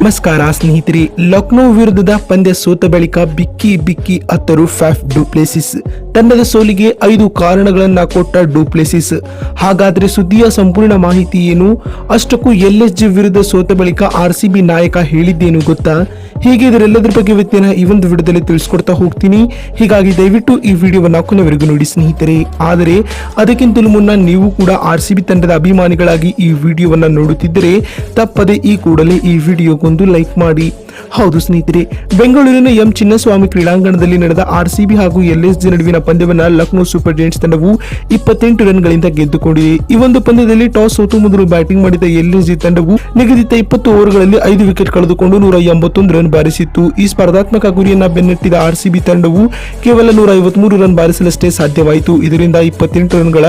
ನಮಸ್ಕಾರ ಸ್ನೇಹಿತರೆ, ಲಕ್ನೋ ವಿರುದ್ಧದ ಪಂದ್ಯ ಸೋತ ಬಳಿಕ ಬಿಕ್ಕಿ ಅತ್ತರು ಫ್ಯಾಫ್ ಡು ಪ್ಲೆಸಿಸ್. ತಂಡದ ಸೋಲಿಗೆ 5 ಕಾರಣಗಳನ್ನ ಕೊಟ್ಟ ಡು ಪ್ಲೆಸಿಸ್. ಹಾಗಾದ್ರೆ ಸುದ್ದಿಯ ಸಂಪೂರ್ಣ ಮಾಹಿತಿ ಏನು? ಅಷ್ಟಕ್ಕೂ LSG ವಿರುದ್ಧ ಸೋತ ಬಳಿಕ RCB ನಾಯಕ ಹೇಳಿದ್ದೇನು ಗೊತ್ತಾ? ಹೀಗೆ ಇದರೆಲ್ಲದರ ಬಗ್ಗೆ ಇವತ್ತಿನ ಈ ಒಂದು ವಿಡಿಯೋದಲ್ಲಿ ತಿಳಿಸ್ಕೊಡ್ತಾ ಹೋಗ್ತೀನಿ. ಹೀಗಾಗಿ ದಯವಿಟ್ಟು ಈ ವಿಡಿಯೋವನ್ನು ಕೊನೆವರೆಗೂ ನೋಡಿ ಸ್ನೇಹಿತರೆ. ಆದರೆ ಅದಕ್ಕಿಂತಲೂ ಮುನ್ನ ನೀವು ಕೂಡ RCB ತಂಡದ ಅಭಿಮಾನಿಗಳಾಗಿ ಈ ವಿಡಿಯೋವನ್ನ ನೋಡುತ್ತಿದ್ದರೆ ತಪ್ಪದೆ ಈ ಕೂಡಲೇ ಈ ವಿಡಿಯೋಗೊಂದು ಲೈಕ್ ಮಾಡಿ. ಹೌದು ಸ್ನೇಹಿತರೆ, ಬೆಂಗಳೂರಿನ ಎಂ ಚಿನ್ನಸ್ವಾಮಿ ಕ್ರೀಡಾಂಗಣದಲ್ಲಿ ನಡೆದ RCB ಹಾಗೂ LSG ನಡುವಿನ ಪಂದ್ಯವನ್ನ ಲಕ್ನೋ ಸೂಪರ್ ಜೈಂಟ್ಸ್ ತಂಡವು 28 ರನ್ಗಳಿಂದ ಗೆದ್ದುಕೊಂಡಿದೆ. ಈ ಒಂದು ಪಂದ್ಯದಲ್ಲಿ ಟಾಸ್ ಸೋತು ಮೊದಲು ಬ್ಯಾಟಿಂಗ್ ಮಾಡಿದ LSG ತಂಡವು ನಿಗದಿತ 20 ಓವರ್ಗಳಲ್ಲಿ 5 ವಿಕೆಟ್ ಕಳೆದುಕೊಂಡು 181 ರನ್ ಬಾರಿಸಿತ್ತು. ಈ ಸ್ಪರ್ಧಾತ್ಮಕ ಗುರಿಯನ್ನ ಬೆನ್ನಟ್ಟಿದ RCB ತಂಡವು ಕೇವಲ 153 ರನ್ ಬಾರಿಸಲಷ್ಟೇ ಸಾಧ್ಯವಾಯಿತು. ಇದರಿಂದ 28 ರನ್ಗಳ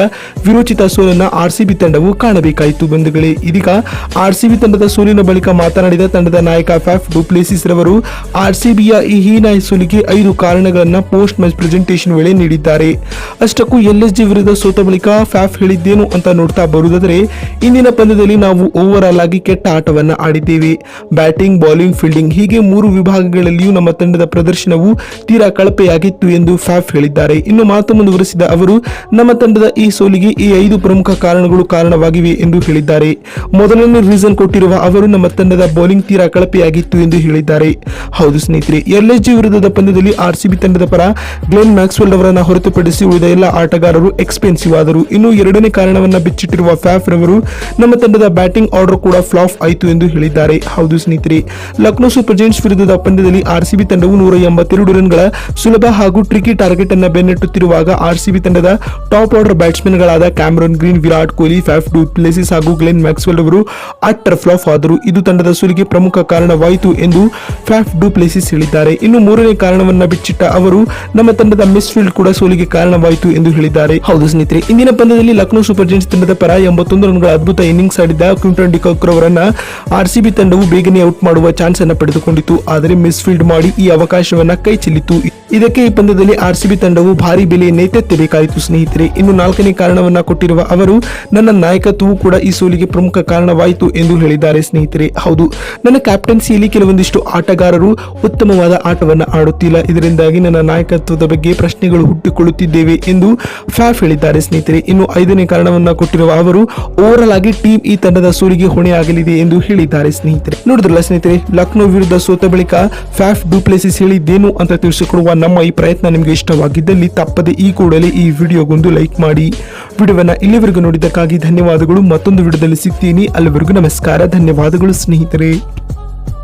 ವಿರೋಚಿತ ಸೋಲನ್ನ RCB ತಂಡವು ಕಾಣಬೇಕಾಯಿತು. ಬಂಧುಗಳೇ, ಇದೀಗ RCB ತಂಡದ ಸೋಲಿನ ಬಳಿಕ ಮಾತನಾಡಿದ ತಂಡದ ನಾಯಕ ಫ್ಯಾಫ್ ಡು ಪ್ಲೆಸಿಸ್ ರವರು RCBಯ ಈ ಹೀನಾಯ ಸೋಲಿಗೆ 5 ಕಾರಣಗಳನ್ನ ಪೋಸ್ಟ್ ಮ್ಯಾಚ್ ಪ್ರೆಸೆಂಟೇಷನ್ ವೇಳೆ ನೀಡಿದ್ದಾರೆ. ಅಷ್ಟಕ್ಕೂ LSG ವಿರುದ್ಧ ಸೋತ ಬಳಿಕ ಫ್ಯಾಫ್ ಹೇಳಿದ್ದೇನು ಅಂತ ನೋಡ್ತಾ ಬರುವುದಾದರೆ, ಇಂದಿನ ಪಂದ್ಯದಲ್ಲಿ ನಾವು ಓವರ್ ಆಲ್ ಆಗಿ ಕೆಟ್ಟ ಆಟವನ್ನ ಆಡಿದ್ದೇವೆ. ಬ್ಯಾಟಿಂಗ್, ಬೌಲಿಂಗ್, ಫೀಲ್ಡಿಂಗ್ ಹೀಗೆ 3 ವಿಭಾಗಗಳಲ್ಲಿಯೂ ನಮ್ಮ ತಂಡದ ಪ್ರದರ್ಶನವು ತೀರಾ ಕಳಪೆಯಾಗಿತ್ತು ಎಂದು ಫ್ಯಾಫ್ ಹೇಳಿದ್ದಾರೆ. ಇನ್ನು ಮಾತು ಮುಂದುವರೆಸಿದ ಅವರು, ನಮ್ಮ ತಂಡದ ಈ ಸೋಲಿಗೆ ಈ 5 ಪ್ರಮುಖ ಕಾರಣಗಳು ಕಾರಣವಾಗಿವೆ ಎಂದು ಹೇಳಿದ್ದಾರೆ. ಮೊದಲನೇ ರೀಸನ್ ಕೊಟ್ಟಿರುವ ಅವರು, ನಮ್ಮ ತಂಡದ ಬೌಲಿಂಗ್ ತೀರಾ ಕಳಪೆಯಾಗಿತ್ತು ಎಂದು ಹೇಳಿದ್ದಾರೆ. ಹೌದು ಸ್ನೇಹಿತರೆ, LSG ವಿರುದ್ಧದ ಪಂದ್ಯದಲ್ಲಿ RCB ತಂಡದ ಪರ ಗ್ಲೆನ್ ಮ್ಯಾಕ್ಸ್ವೆಲ್ ಅವರನ್ನ ಹೊರತುಪಡಿಸಿ ಉಳಿದ ಎಲ್ಲ ಆಟಗಾರರು ಎಕ್ಸ್ಪೆನ್ಸಿವ್ ಆದರು. ಇನ್ನು ಎರಡನೇ ಕಾರಣವನ್ನ ಬಿಚ್ಚಿಟ್ಟಿರುವ ಫ್ಯಾಫ್ ರವರು, ನಮ್ಮ ತಂಡದ ಬ್ಯಾಟಿಂಗ್ ಆರ್ಡರ್ ಕೂಡ ಫ್ಲಾಪ್ ಆಯಿತು ಎಂದು ಹೇಳಿದ್ದಾರೆ. ಹೌದು ಸ್ನೇಹಿತರೆ, ಲಕ್ನೋ ಸೂಪರ್ ಜೈಂಟ್ಸ್ ವಿರುದ್ಧದ ಪಂದ್ಯದಲ್ಲಿ RCB ತಂಡವು 182 ರನ್ಗಳ ಸುಲಭ ಹಾಗೂ ಟ್ರಿಕಿ ಟಾರ್ಗೆಟ್ ಅನ್ನ ಬೆನ್ನಟ್ಟುತ್ತಿರುವಾಗ RCB ತಂಡದ ಟಾಪ್ ಆರ್ಡರ್ ಬ್ಯಾಟ್ಸ್ಮನ್ ಗಳಾದ Cameron green, Virat Kohli, ಫ್ಯಾಫ್ du Plessis ಹಾಗೂ ಗ್ಲೆನ್ ಮ್ಯಾಕ್ಸ್ವೆಲ್ ಅವರು ಅಟ್ಟರ್ ಫ್ಲಾಪ್ ಆದರು. ಇದು ತಂಡದ ಸೋಲಿಗೆ ಪ್ರಮುಖ ಕಾರಣವಾಯಿತು ಎಂದು ಫ್ಯಾಫ್ ಡು ಪ್ಲೆಸಿಸ್ ಹೇಳಿದ್ದಾರೆ. ಇನ್ನು ಮೂರನೇ ಕಾರಣವನ್ನ ಬಿಚ್ಚಿಟ್ಟ ಅವರು, ನಮ್ಮ ತಂಡದ ಮಿಸ್ ಫೀಲ್ಡ್ ಕೂಡ ಸೋಲಿಗೆ ಕಾರಣವಾಯಿತು ಎಂದು ಹೇಳಿದ್ದಾರೆ. ಹೌದು ಸ್ನೇಹಿತರೆ, ಇಂದಿನ ಪಂದ್ಯದಲ್ಲಿ ಲಕ್ನೋ ಸೂಪರ್ ಜೈಂಟ್ಸ್ ತಂಡದ ಪರ 81 ರನ್ಗಳ ಅದ್ಭುತ ಇನ್ನಿಂಗ್ಸ್ ಆಡಿದ್ದ ಕ್ವಿಂಟನ್ ಡಿ ಕಾಕ್ ಅವರನ್ನ RCB ತಂಡವು ಬೇಗನೆ ಔಟ್ ಮಾಡುವ ಚಾನ್ಸ್ ಅನ್ನು ಪಡೆದುಕೊಂಡಿತು. ಆದರೆ ಮಿಸ್ ಫೀಲ್ಡ್ ಮಾಡಿ ಈ ಅವಕಾಶವನ್ನ ಕೈ ಚೆಲ್ಲಿತು. ಇದಕ್ಕೆ ಈ ಪಂದ್ಯದಲ್ಲಿ RCB ತಂಡವು ಭಾರಿ ಬೆಲೆಯನ್ನೇ ತೆತ್ತಬೇಕಾಯಿತು ಸ್ನೇಹಿತರೆ. ಇನ್ನು 4ನೇ ಕಾರಣವನ್ನ ಕೊಟ್ಟಿರುವ ಅವರು, ನನ್ನ ನಾಯಕತ್ವವು ಕೂಡ ಈ ಸೋಲಿಗೆ ಪ್ರಮುಖ ಕಾರಣವಾಯಿತು ಎಂದು ಹೇಳಿದ್ದಾರೆ ಸ್ನೇಹಿತರೆ. ಹೌದು, ನನ್ನ ಕ್ಯಾಪ್ಟನ್ಸಿಯಲ್ಲಿ ಕೆಲವೊಂದಿಷ್ಟು ಆಟಗಾರರು ಉತ್ತಮವಾದ ಆಟವನ್ನ ಆಡುತ್ತಿಲ್ಲ. ಇದರಿಂದಾಗಿ ನನ್ನ ನಾಯಕತ್ವದ ಬಗ್ಗೆ ಪ್ರಶ್ನೆಗಳು ಹುಟ್ಟಿಕೊಳ್ಳುತ್ತಿದ್ದೇವೆ ಎಂದು ಫ್ಯಾಫ್ ಹೇಳಿದ್ದಾರೆ ಸ್ನೇಹಿತರೆ. ಇನ್ನು 5ನೇ ಕಾರಣವನ್ನ ಕೊಟ್ಟಿರುವ ಅವರು, ಓವರ್ ಆಲ್ ಆಗಿ ಟೀಮ್ ಈ ತಂಡದ ಸೋಲಿಗೆ ಹೊಣೆಯಾಗಲಿದೆ ಎಂದು ಹೇಳಿದ್ದಾರೆ ಸ್ನೇಹಿತರೆ. ನೋಡಿದ್ರಲ್ಲ ಸ್ನೇಹಿತರೆ, ಲಕ್ನೋ ವಿರುದ್ಧ ಸೋತ ಬಳಿಕ ಫ್ಯಾಫ್ ಡು ಪ್ಲೆಸಿಸ್ ಹೇಳಿದ್ದೇನು ಅಂತ ತಿಳಿಸಿಕೊಡುವ ನಮ್ಮ ಈ ಪ್ರಯತ್ನ ನಿಮಗೆ ಇಷ್ಟವಾಗಿದ್ದಲ್ಲಿ ತಪ್ಪದೆ ಈ ಕೂಡಲೇ ಈ ವಿಡಿಯೋಗೊಂದು ಲೈಕ್ ಮಾಡಿ. ವಿಡಿಯೋವನ್ನ ಇಲ್ಲಿವರೆಗೂ ನೋಡಿದ್ದಕ್ಕಾಗಿ ಧನ್ಯವಾದಗಳು. ಮತ್ತೊಂದು ವಿಡಿಯೋದಲ್ಲಿ ಸಿಗ್ತೀನಿ. ಅಲ್ಲಿವರೆಗೂ ನಮಸ್ಕಾರ, ಧನ್ಯವಾದಗಳು ಸ್ನೇಹಿತರೆ.